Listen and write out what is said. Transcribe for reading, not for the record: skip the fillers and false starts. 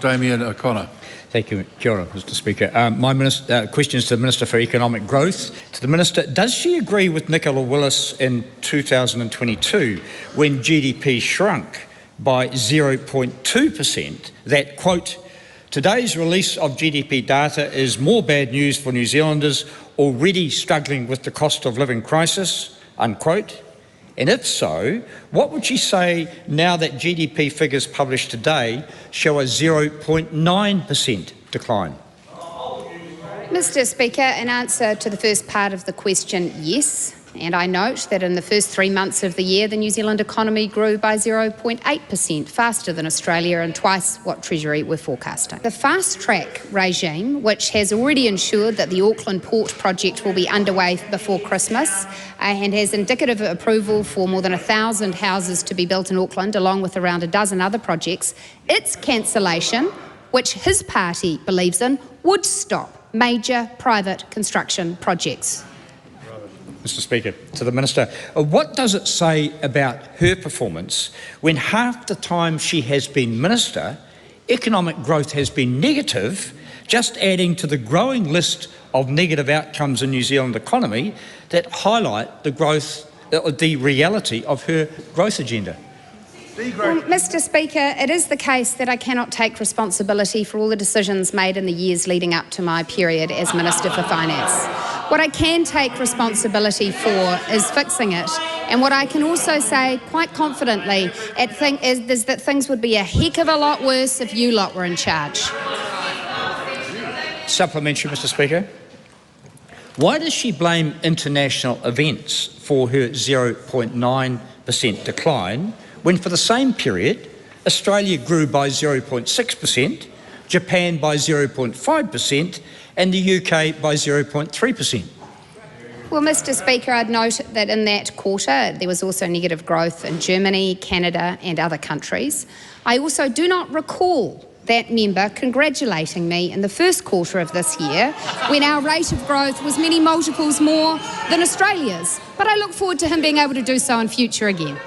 Damien O'Connor. Thank you, Kia ora, Mr Speaker. My question is to the Minister for Economic Growth. To the Minister, does she agree with Nicola Willis in 2022 when GDP shrunk by 0.2% that, quote, today's release of GDP data is more bad news for New Zealanders already struggling with the cost of living crisis, unquote? And if so, what would she say now that GDP figures published today show a 0.9% decline? Mr Speaker, in answer to the first part of the question, yes. And I note that in the first 3 months of the year, the New Zealand economy grew by 0.8%, faster than Australia and twice what Treasury were forecasting. The fast-track regime, which has already ensured that the Auckland Port project will be underway before Christmas and has indicative approval for more than 1,000 houses to be built in Auckland, along with around a dozen other projects, its cancellation, which his party believes in, would stop major private construction projects. Mr Speaker, to the Minister, what does it say about her performance when half the time she has been Minister, economic growth has been negative, just adding to the growing list of negative outcomes in New Zealand economy that highlight the reality of her growth agenda? Well, Mr Speaker, it is the case that I cannot take responsibility for all the decisions made in the years leading up to my period as Minister for Finance. What I can take responsibility for is fixing it, and what I can also say quite confidently is that things would be a heck of a lot worse if you lot were in charge. Supplementary, Mr Speaker. Why does she blame international events for her 0.9% decline when for the same period Australia grew by 0.6%, Japan by 0.5% and the UK by 0.3%? Well, Mr Speaker, I'd note that in that quarter there was also negative growth in Germany, Canada and other countries. I also do not recall that member congratulating me in the first quarter of this year when our rate of growth was many multiples more than Australia's. But I look forward to him being able to do so in future again.